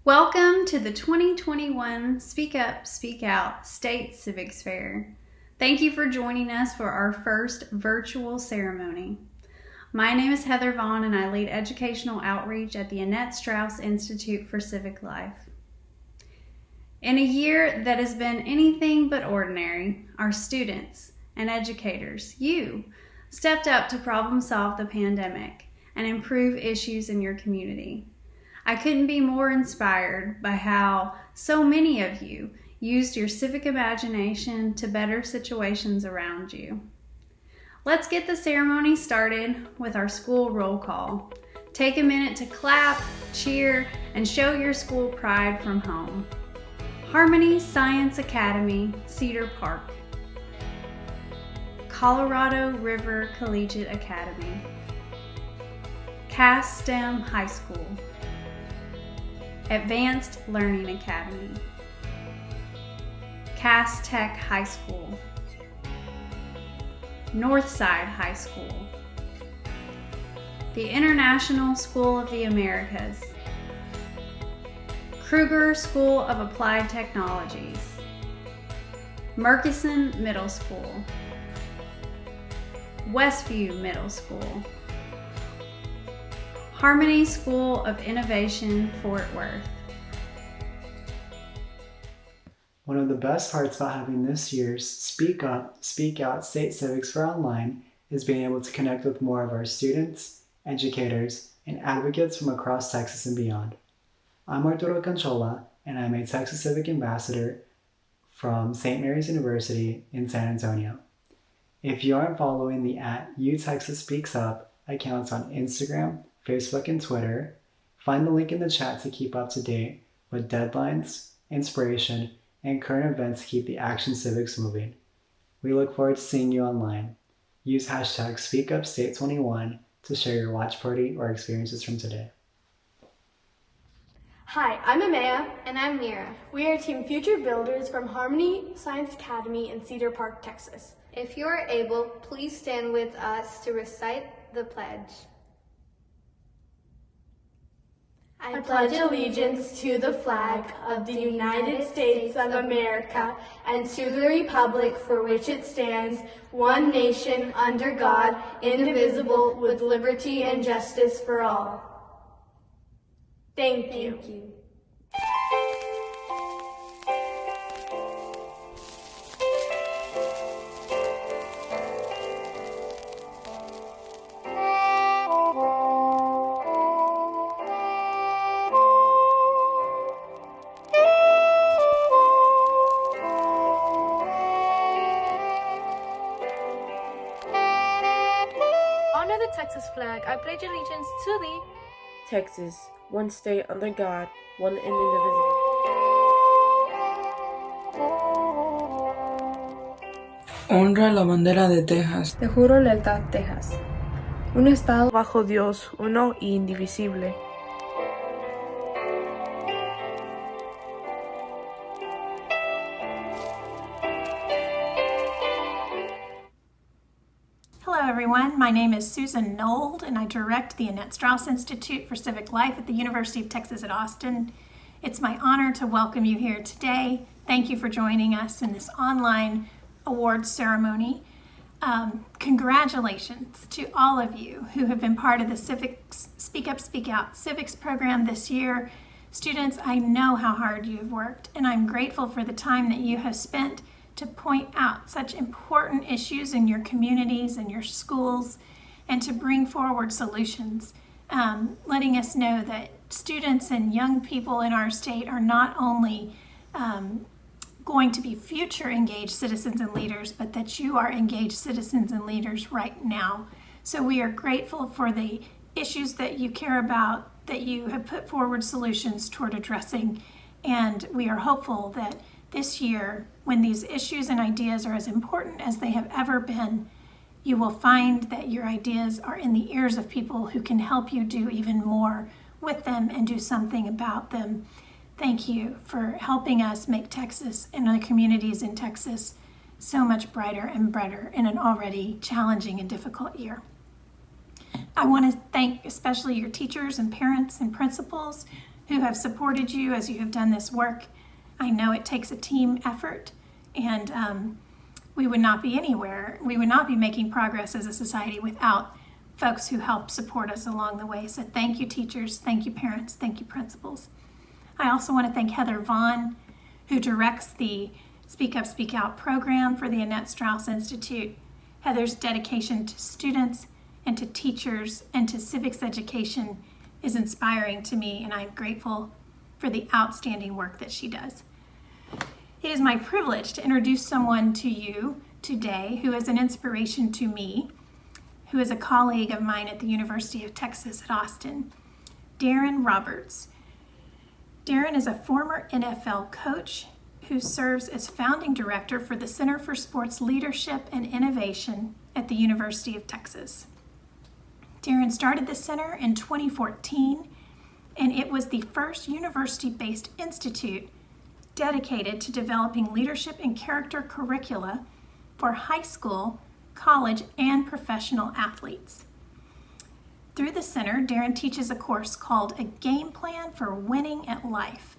Welcome to the 2021 Speak Up, Speak Out State Civics Fair. Thank you for joining us for our first virtual ceremony. My name is Heather Vaughn and I lead educational outreach at the Annette Strauss Institute for Civic Life. In a year that has been anything but ordinary, our students and educators, you, stepped up to problem solve the pandemic and improve issues in your community. I couldn't be more inspired by how so many of you used your civic imagination to better situations around you. Let's get the ceremony started with our school roll call. Take a minute to clap, cheer, and show your school pride from home. Harmony Science Academy, Cedar Park. Colorado River Collegiate Academy. Cass STEM High School. Advanced Learning Academy. Cass Tech High School. Northside High School. The International School of the Americas. Kruger School of Applied Technologies. Murchison Middle School. Westview Middle School. Harmony School of Innovation, Fort Worth. One of the best parts about having this year's Speak Up, Speak Out State Civics Fair online is being able to connect with more of our students, educators, and advocates from across Texas and beyond. I'm Arturo Canchola, and I'm a Texas Civic Ambassador from St. Mary's University in San Antonio. If you aren't following the @UTexasSpeaksUp accounts on Instagram, Facebook, and Twitter, find the link in the chat to keep up to date with deadlines, inspiration, and current events to keep the Action Civics moving. We look forward to seeing you online. Use hashtag SpeakUpState21 to share your watch party or experiences from today. Hi, I'm Amaya. And I'm Mira. We are Team Future Builders from Harmony Science Academy in Cedar Park, Texas. If you are able, please stand with us to recite the pledge. I pledge allegiance to the flag of the United States of America and to the republic for which it stands, one nation, under God, indivisible, with liberty and justice for all. Thank you. Honor the Texas flag. I pledge allegiance to thee. Texas, one state under God, one and indivisible. Honra la bandera de Texas. Te juro lealtad, Texas. Un estado Bajo Dios, uno y indivisible. Hello everyone, my name is Susan Nold and I direct the Annette Strauss Institute for Civic Life at the University of Texas at Austin. It's my honor to welcome you here today. Thank you for joining us in this online awards ceremony. Congratulations to all of you who have been part of the Civics Speak Up, Speak Out Civics program this year. Students, I know how hard you have worked and I'm grateful for the time that you have spent to point out such important issues in your communities and your schools and to bring forward solutions, letting us know that students and young people in our state are not only going to be future engaged citizens and leaders, but that you are engaged citizens and leaders right now. So we are grateful for the issues that you care about, that you have put forward solutions toward addressing, and we are hopeful that this year, when these issues and ideas are as important as they have ever been, you will find that your ideas are in the ears of people who can help you do even more with them and do something about them. Thank you for helping us make Texas and the communities in Texas so much brighter and better in an already challenging and difficult year. I want to thank especially your teachers and parents and principals who have supported you as you have done this work. I know it takes a team effort, and we would not be anywhere. We would not be making progress as a society without folks who help support us along the way. So thank you, teachers. Thank you, parents. Thank you, principals. I also want to thank Heather Vaughn, who directs the Speak Up, Speak Out program for the Annette Strauss Institute. Heather's dedication to students and to teachers and to civics education is inspiring to me, and I'm grateful for the outstanding work that she does. It is my privilege to introduce someone to you today who is an inspiration to me, who is a colleague of mine at the University of Texas at Austin, Darren Roberts. Darren is a former NFL coach who serves as founding director for the Center for Sports Leadership and Innovation at the University of Texas. Darren started the center in 2014, and it was the first university-based institute dedicated to developing leadership and character curricula for high school, college, and professional athletes. Through the center, Darren teaches a course called A Game Plan for Winning at Life.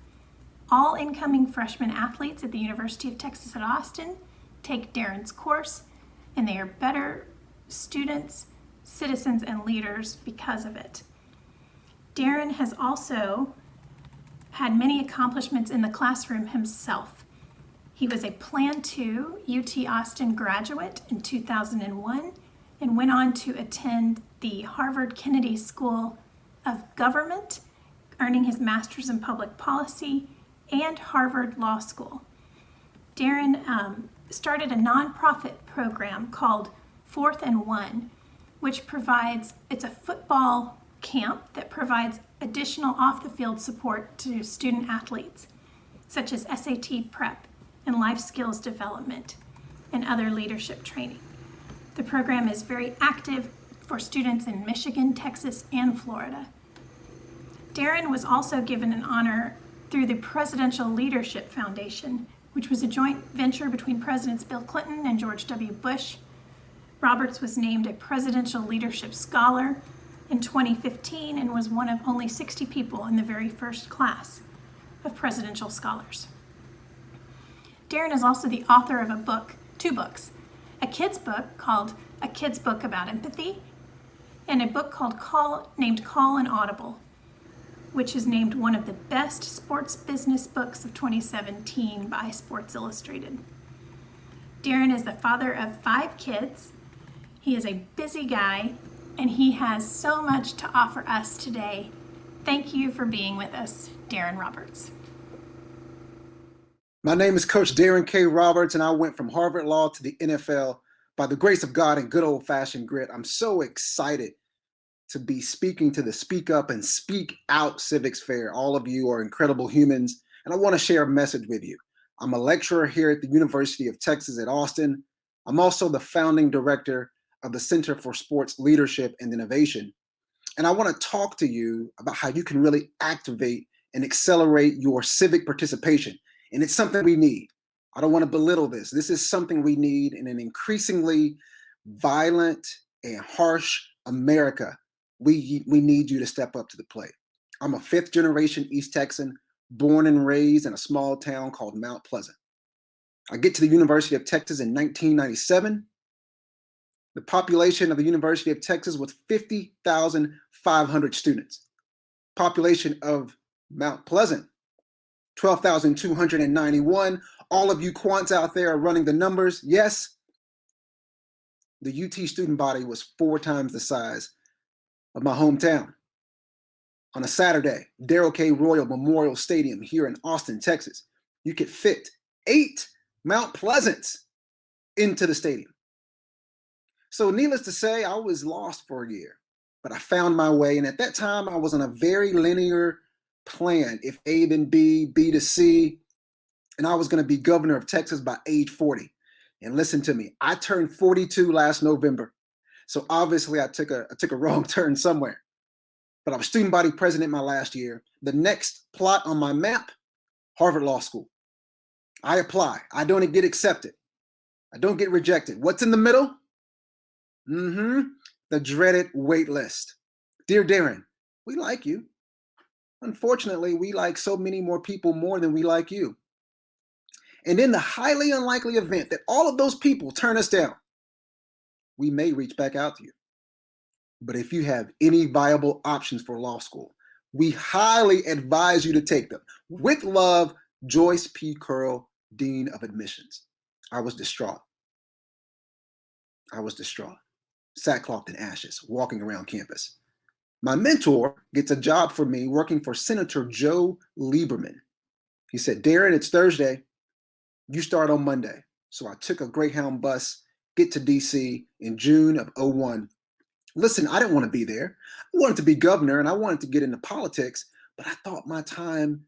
All incoming freshman athletes at the University of Texas at Austin take Darren's course, and they are better students, citizens, and leaders because of it. Darren has also had many accomplishments in the classroom himself. He was a Plan II UT Austin graduate in 2001 and went on to attend the Harvard Kennedy School of Government, earning his master's in public policy, and Harvard Law School. Darren started a nonprofit program called 4th and 1, which provides, it's a football camp that provides additional off-the-field support to student athletes, such as SAT prep and life skills development and other leadership training. The program is very active for students in Michigan, Texas, and Florida. Darren was also given an honor through the Presidential Leadership Foundation, which was a joint venture between Presidents Bill Clinton and George W. Bush. Roberts was named a Presidential Leadership Scholar in 2015 and was one of only 60 people in the very first class of presidential scholars. Darren is also the author of two books, a kid's book called A Kid's Book About Empathy, and a book named Call and Audible, which is named one of the best sports business books of 2017 by Sports Illustrated. Darren is the father of 5 kids. He is a busy guy, and he has so much to offer us today. Thank you for being with us, Darren Roberts. My name is Coach Darren K. Roberts, and I went from Harvard Law to the NFL by the grace of God and good old-fashioned grit. I'm so excited to be speaking to the Speak Up and Speak Out Civics Fair. All of you are incredible humans, and I want to share a message with you. I'm a lecturer here at the University of Texas at Austin. I'm also the founding director of the Center for Sports Leadership and Innovation. And I want to talk to you about how you can really activate and accelerate your civic participation. And it's something we need. I don't want to belittle this. This is something we need in an increasingly violent and harsh America. We need you to step up to the plate. I'm a 5th generation East Texan, born and raised in a small town called Mount Pleasant. I get to the University of Texas in 1997. The population of the University of Texas was 50,500 students. Population of Mount Pleasant, 12,291. All of you quants out there are running the numbers. Yes, the UT student body was 4 times the size of my hometown. On a Saturday, Darrell K. Royal Memorial Stadium here in Austin, Texas, you could fit 8 Mount Pleasants into the stadium. So needless to say, I was lost for a year, but I found my way. And at that time, I was on a very linear plan. If A, then B, B to C, and I was going to be governor of Texas by age 40. And listen to me, I turned 42 last November. So obviously I took a wrong turn somewhere. But I was student body president my last year. The next plot on my map, Harvard Law School. I apply. I don't get accepted. I don't get rejected. What's in the middle? The dreaded wait list. Dear Darren, we like you. Unfortunately, we like so many more people more than we like you. And in the highly unlikely event that all of those people turn us down, we may reach back out to you. But if you have any viable options for law school, we highly advise you to take them. With love, Joyce P. Curl, Dean of Admissions. I was distraught. Sackcloth and ashes, walking around campus. My mentor gets a job for me working for Senator Joe Lieberman. He said, Darren, it's Thursday. You start on Monday. So I took a Greyhound bus, get to DC in June of 2001. Listen, I didn't want to be there. I wanted to be governor and I wanted to get into politics, but I thought my time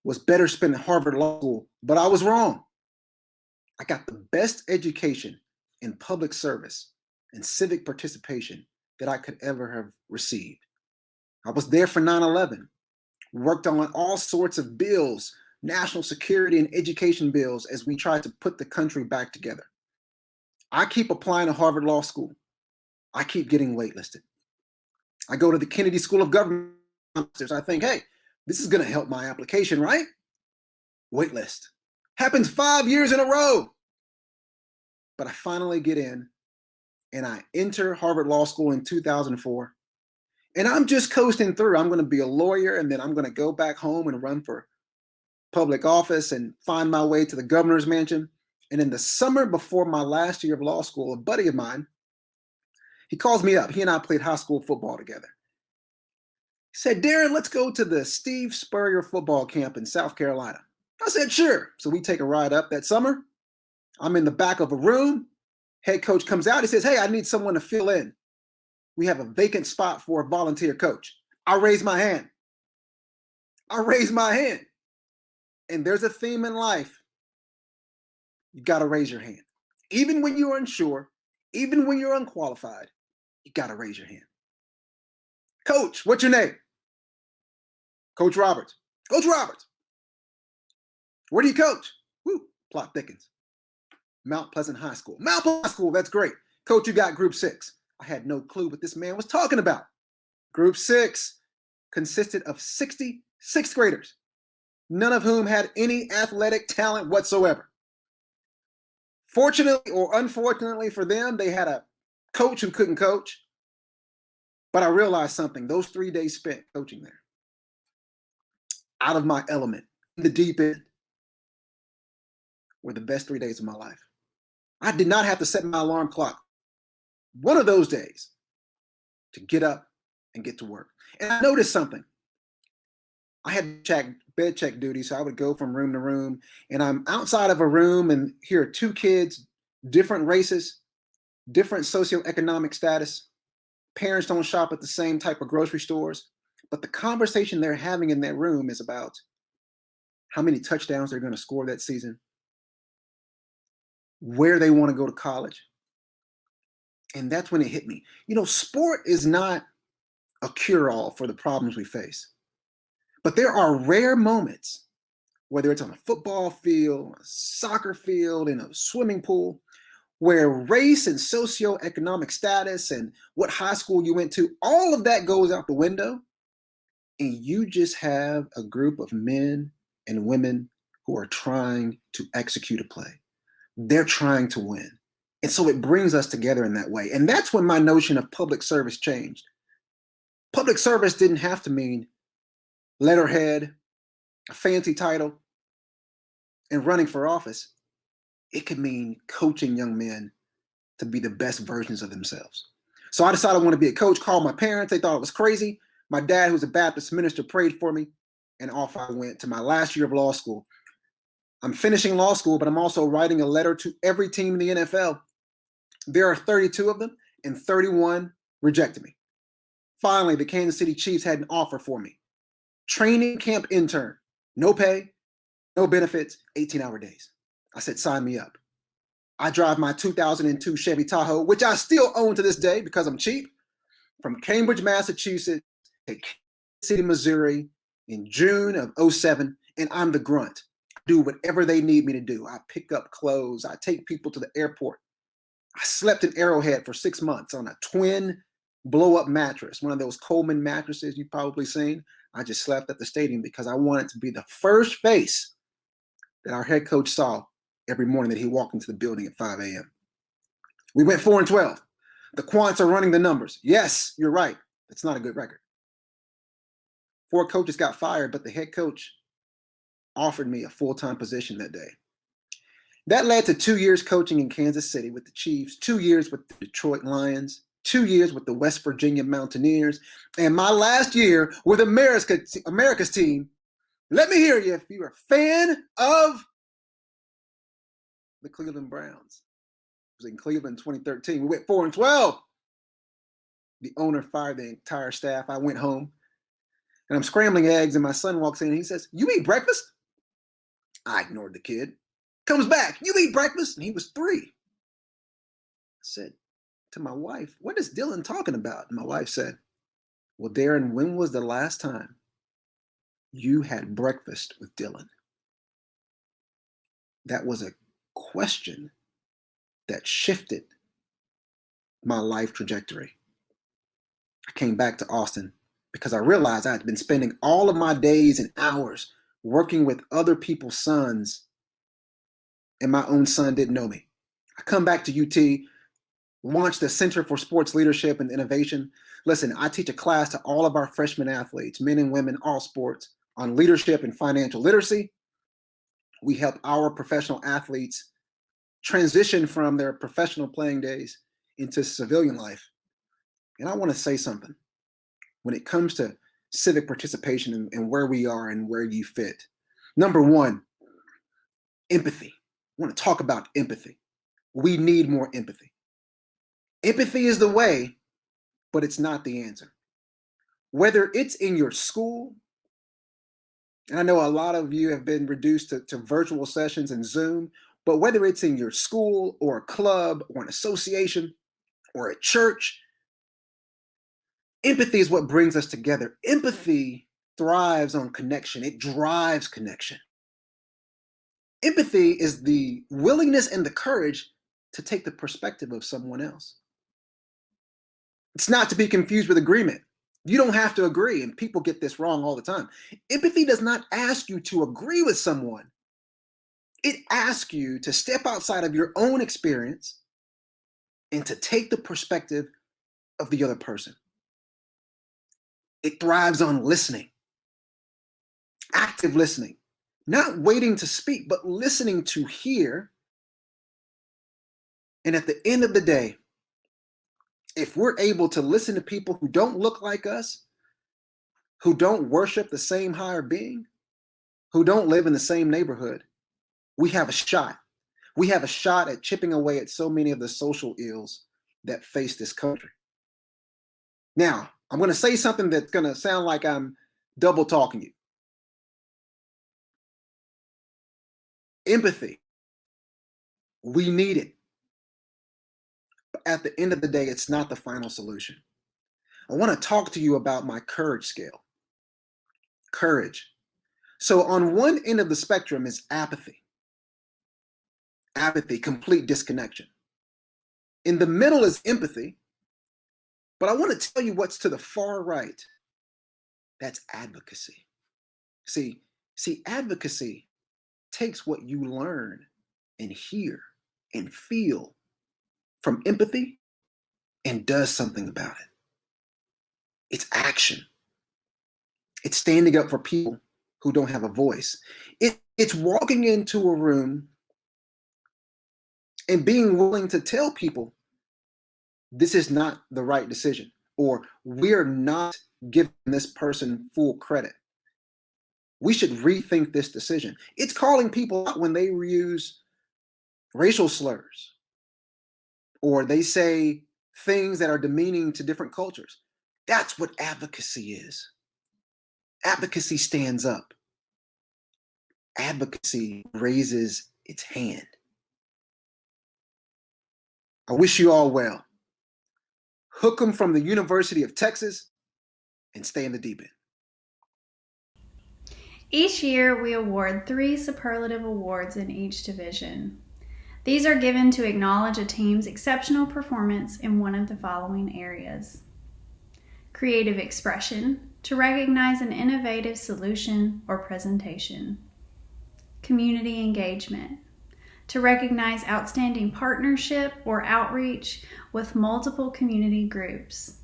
was better spent at Harvard Law School, but I was wrong. I got the best education in public service and civic participation that I could ever have received. I was there for 9/11, worked on all sorts of bills, national security and education bills as we tried to put the country back together. I keep applying to Harvard Law School. I keep getting waitlisted. I go to the Kennedy School of Government. I think, hey, this is going to help my application, right? Waitlist. Happens 5 years in a row. But I finally get in and I enter Harvard Law School in 2004. And I'm just coasting through. I'm going to be a lawyer and then I'm going to go back home and run for public office and find my way to the governor's mansion. And in the summer before my last year of law school, a buddy of mine, he calls me up. He and I played high school football together. He said, Darren, let's go to the Steve Spurrier football camp in South Carolina. I said, sure. So we take a ride up that summer. I'm in the back of a room. Head coach comes out. He says, hey, I need someone to fill in. We have a vacant spot for a volunteer coach. I raise my hand. And there's a theme in life. You got to raise your hand. Even when you're unsure, even when you're unqualified, you got to raise your hand. Coach, what's your name? Coach Roberts. Coach Roberts. Where do you coach? Woo, plot thickens. Mount Pleasant High School. Mount Pleasant High School, that's great. Coach, you got group 6. I had no clue what this man was talking about. Group 6 consisted of 60 sixth graders, none of whom had any athletic talent whatsoever. Fortunately or unfortunately for them, they had a coach who couldn't coach. But I realized something. Those 3 days spent coaching there, out of my element, in the deep end, were the best 3 days of my life. I did not have to set my alarm clock one of those days to get up and get to work. And I noticed something. I had bed check duty, so I would go from room to room, and I'm outside of a room, and here are 2 kids, different races, different socioeconomic status. Parents don't shop at the same type of grocery stores, but the conversation they're having in that room is about how many touchdowns they're going to score that season, where they want to go to college. And that's when it hit me. You know, sport is not a cure-all for the problems we face. But there are rare moments, whether it's on a football field, a soccer field, in a swimming pool, where race and socioeconomic status and what high school you went to, all of that goes out the window. And you just have a group of men and women who are trying to execute a play. They're trying to win. And so it brings us together in that way. And that's when my notion of public service changed. Public service didn't have to mean letterhead, a fancy title, and running for office. It could mean coaching young men to be the best versions of themselves. So I decided I want to be a coach, called my parents. They thought it was crazy. My dad, who's a Baptist minister, prayed for me, and off I went to my last year of law school. I'm finishing law school, but I'm also writing a letter to every team in the NFL. There are 32 of them, and 31 rejected me. Finally, the Kansas City Chiefs had an offer for me. Training camp intern, no pay, no benefits, 18-hour days. I said, sign me up. I drive my 2002 Chevy Tahoe, which I still own to this day because I'm cheap, from Cambridge, Massachusetts to Kansas City, Missouri in June of 2007, and I'm the grunt. I do whatever they need me to do. I pick up clothes. I take people to the airport. I slept in Arrowhead for 6 months on a twin blow-up mattress, one of those Coleman mattresses you've probably seen. I just slept at the stadium because I wanted to be the first face that our head coach saw every morning that he walked into the building at 5 a.m. We went 4-12. The quants are running the numbers. Yes, you're right. It's not a good record. 4 coaches got fired, but the head coach offered me a full-time position that day. That led to 2 years coaching in Kansas City with the Chiefs, 2 years with the Detroit Lions, 2 years with the West Virginia Mountaineers, and my last year with America's team. Let me hear you if you're a fan of the Cleveland Browns. It was in Cleveland in 2013. We went 4-12. The owner fired the entire staff. I went home, and I'm scrambling eggs, and my son walks in, and he says, "You eat breakfast?" I ignored the kid. Comes back, "You eat breakfast?" And he was 3. I said to my wife, "What is Dylan talking about?" And my wife said, "Well, Darren, when was the last time you had breakfast with Dylan?" That was a question that shifted my life trajectory. I came back to Austin because I realized I had been spending all of my days and hours working with other people's sons, and my own son didn't know me. I come back to UT, launched the Center for Sports Leadership and Innovation. Listen, I teach a class to all of our freshman athletes, men and women, all sports, on leadership and financial literacy. We help our professional athletes transition from their professional playing days into civilian life. And I want to say something. When it comes to civic participation and where we are and where you fit. Number one, empathy. I want to talk about empathy. We need more empathy. Empathy is the way, but it's not the answer. Whether it's in your school, and I know a lot of you have been reduced to virtual sessions and Zoom, but whether it's in your school or a club or an association or a church, empathy is what brings us together. Empathy thrives on connection. It drives connection. Empathy is the willingness and the courage to take the perspective of someone else. It's not to be confused with agreement. You don't have to agree, and people get this wrong all the time. Empathy does not ask you to agree with someone. It asks you to step outside of your own experience and to take the perspective of the other person. It thrives on listening, active listening, not waiting to speak, but listening to hear. And at the end of the day, if we're able to listen to people who don't look like us, who don't worship the same higher being, who don't live in the same neighborhood, we have a shot. We have a shot at chipping away at so many of the social ills that face this country. Now, I'm going to say something that's going to sound like I'm double talking you. Empathy. We need it. But at the end of the day, it's not the final solution. I want to talk to you about my courage scale. Courage. So on one end of the spectrum is apathy. Apathy, complete disconnection. In the middle is empathy. But I want to tell you what's to the far right. That's advocacy. See, advocacy takes what you learn and hear and feel from empathy and does something about it. It's action. It's standing up for people who don't have a voice. It's walking into a room and being willing to tell people this is not the right decision, or we're not giving this person full credit. We should rethink this decision. It's calling people out when they use racial slurs or they say things that are demeaning to different cultures. That's what advocacy is. Advocacy stands up. Advocacy raises its hand. I wish you all well. Hook them from the University of Texas and stay in the deep end. Each year, we award 3 superlative awards in each division. These are given to acknowledge a team's exceptional performance in one of the following areas: Creative expression, to recognize an innovative solution or presentation. Community engagement, to recognize outstanding partnership or outreach with multiple community groups.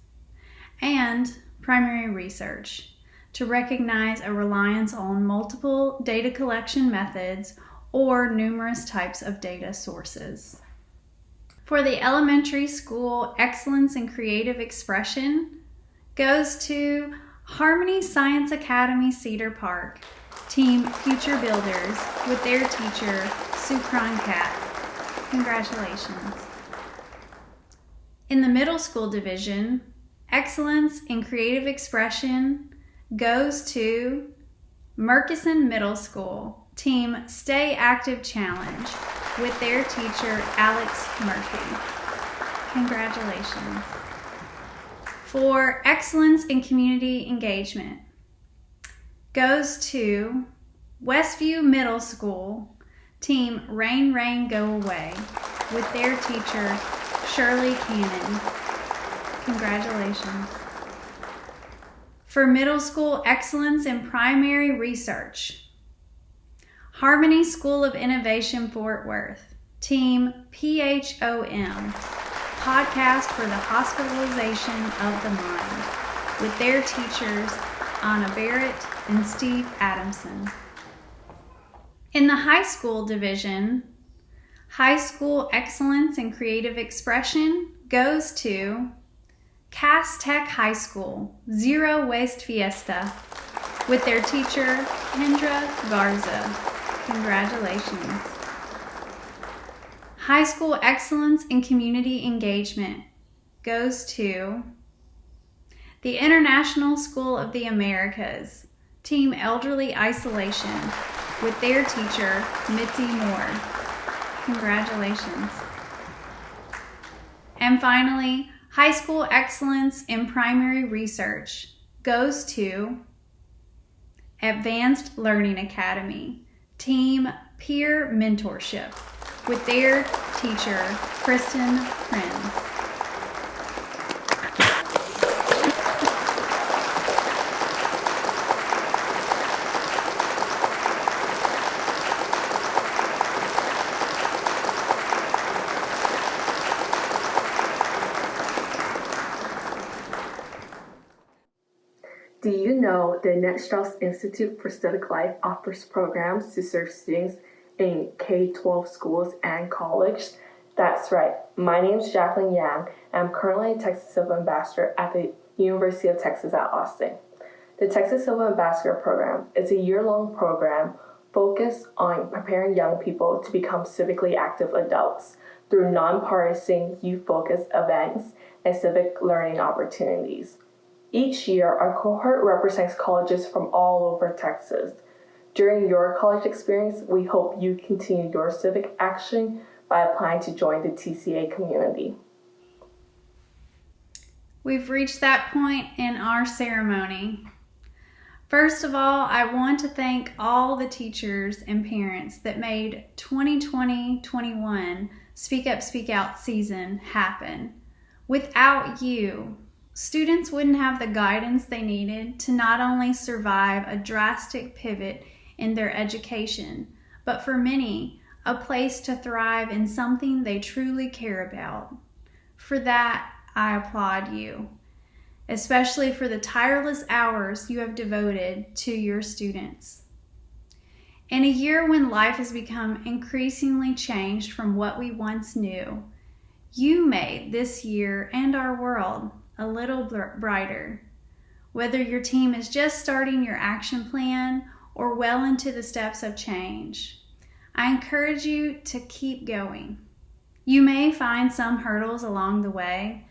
And primary research, to recognize a reliance on multiple data collection methods or numerous types of data sources. For the elementary school, excellence in creative expression goes to Harmony Science Academy Cedar Park, Team Future Builders, with their teacher, Sukran Cat. Congratulations. In the middle school division, excellence in creative expression goes to Murchison Middle School, Team Stay Active Challenge, with their teacher, Alex Murphy. Congratulations. For excellence in community engagement goes to Westview Middle School, Team Rain Rain Go Away, with their teacher, Shirley Cannon. Congratulations. For middle school excellence in primary research, Harmony School of Innovation Fort Worth, Team PHOM, Podcast for the Hospitalization of the Mind, with their teachers, Anna Barrett and Steve Adamson. In the high school division, high school excellence in creative expression goes to Cass Tech High School, Zero Waste Fiesta, with their teacher, Kendra Garza. Congratulations. High school excellence in community engagement goes to the International School of the Americas, Team Elderly Isolation, with their teacher, Mitzi Moore. Congratulations. And finally, high school excellence in primary research goes to Advanced Learning Academy, Team Peer Mentorship, with their teacher, Kristen Prinz. Do you know the Annette Strauss Institute for Civic Life offers programs to serve students in K-12 schools and college? That's right. My name is Jacqueline Yang, and I'm currently a Texas Civil Ambassador at the University of Texas at Austin. The Texas Civil Ambassador Program is a year-long program focused on preparing young people to become civically active adults through nonpartisan, youth-focused events and civic learning opportunities. Each year, our cohort represents colleges from all over Texas. During your college experience, we hope you continue your civic action by applying to join the TCA community. We've reached that point in our ceremony. First of all, I want to thank all the teachers and parents that made 2020-21 Speak Up, Speak Out season happen. Without you, students wouldn't have the guidance they needed to not only survive a drastic pivot in their education, but for many, a place to thrive in something they truly care about. For that, I applaud you, especially for the tireless hours you have devoted to your students. In a year when life has become increasingly changed from what we once knew, you made this year and our world a little brighter. Whether your team is just starting your action plan or well into the steps of change, I encourage you to keep going. You may find some hurdles along the way,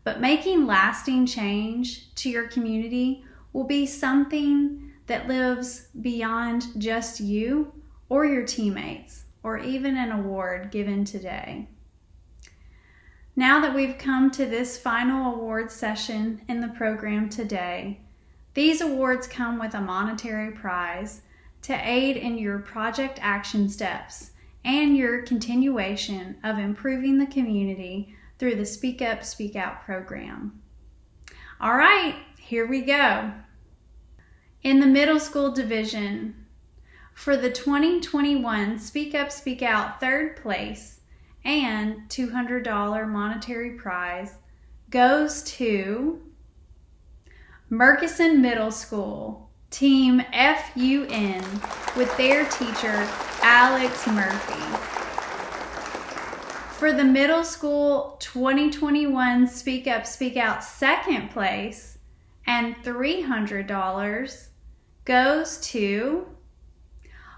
but making lasting change to your community will be something that lives beyond just you or your teammates, or even an award given today. Now that we've come to this final awards session in the program today, these awards come with a monetary prize to aid in your project action steps and your continuation of improving the community through the Speak Up, Speak Out program. All right, here we go. In the middle school division, for the 2021 Speak Up, Speak Out third place and $200 monetary prize goes to Murchison Middle School, Team FUN, with their teacher, Alex Murphy. For the middle school 2021 Speak Up, Speak Out second place and $300 goes to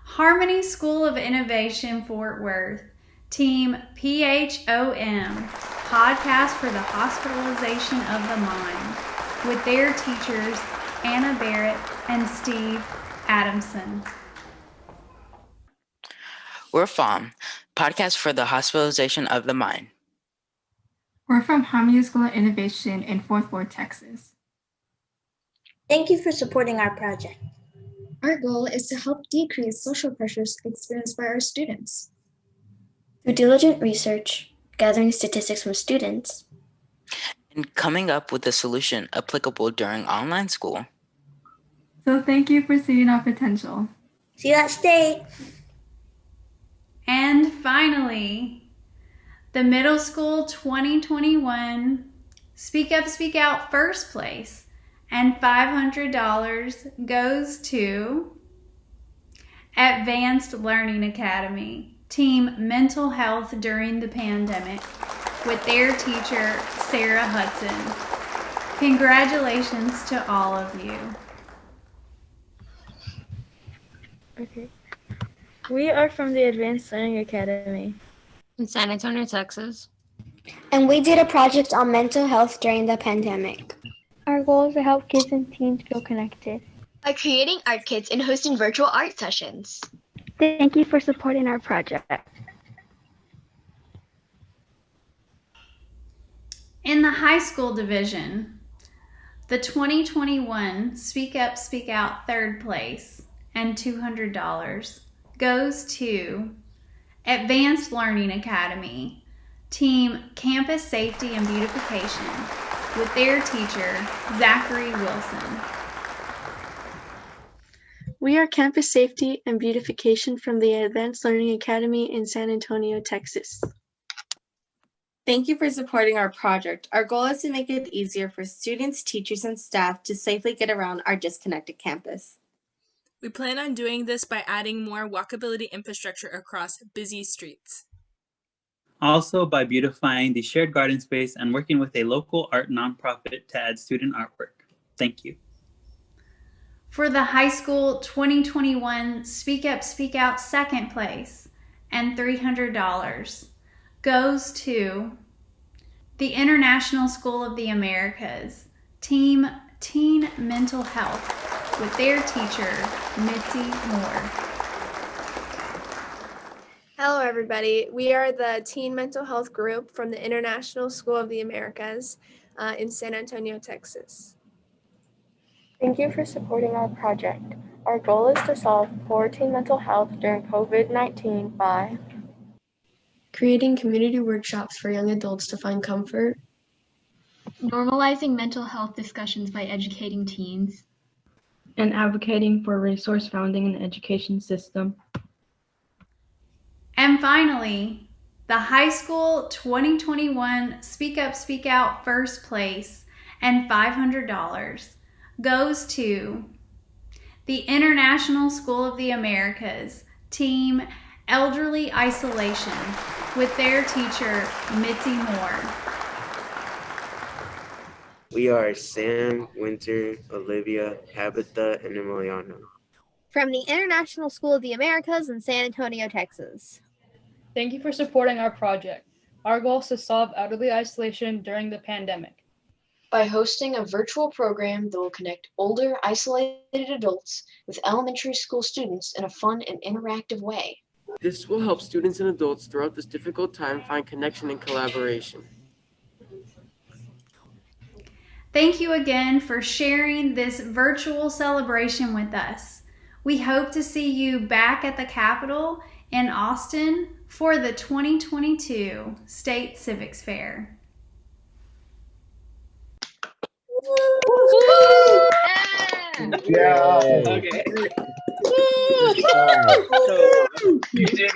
Harmony School of Innovation, Fort Worth, Team PHOM, Podcast for the Hospitalization of the Mind, with their teachers, Anna Barrett and Steve Adamson. We're from Podcast for the Hospitalization of the Mind. We're from Harmony School of Innovation in Fort Worth, Texas. Thank you for supporting our project. Our goal is to help decrease social pressures experienced by our students. Through diligent research, gathering statistics from students, and coming up with a solution applicable during online school. So thank you for seeing our potential. See you at state. And finally, the middle school 2021 Speak Up, Speak Out first place and $500 goes to Advanced Learning Academy, Team Mental Health During the Pandemic, with their teacher, Sarah Hudson. Congratulations to all of you. Okay. We are from the Advanced Learning Academy in San Antonio, Texas. And we did a project on mental health during the pandemic. Our goal is to help kids and teens feel connected by creating art kits and hosting virtual art sessions. Thank you for supporting our project. In the high school division, the 2021 Speak Up, Speak Out third place and $200 goes to Advanced Learning Academy, Team Campus Safety and Beautification, with their teacher, Zachary Wilson. We are Campus Safety and Beautification from the Advanced Learning Academy in San Antonio, Texas. Thank you for supporting our project. Our goal is to make it easier for students, teachers, and staff to safely get around our disconnected campus. We plan on doing this by adding more walkability infrastructure across busy streets. Also by beautifying the shared garden space and working with a local art nonprofit to add student artwork. Thank you. For the high school 2021 Speak Up, Speak Out second place and $300 goes to the International School of the Americas, Team Teen Mental Health, with their teacher, Mitzi Moore. Hello, everybody. We are the Teen Mental Health Group from the International School of the Americas in San Antonio, Texas. Thank you for supporting our project. Our goal is to solve poor teen mental health during COVID-19 by creating community workshops for young adults to find comfort, normalizing mental health discussions by educating teens, and advocating for resource founding in the education system. And finally, the high school 2021 Speak Up, Speak Out first place and $500 goes to the International School of the Americas, Team Elderly Isolation, with their teacher, Mitzi Moore. We are Sam, Winter, Olivia, Tabitha, and Emiliano. From the International School of the Americas in San Antonio, Texas. Thank you for supporting our project. Our goal is to solve elderly isolation during the pandemic by hosting a virtual program that will connect older, isolated adults with elementary school students in a fun and interactive way. This will help students and adults throughout this difficult time find connection and collaboration. Thank you again for sharing this virtual celebration with us. We hope to see you back at the Capitol in Austin for the 2022 State Civics Fair. Woo! Yeah. Okay. Good job. So you did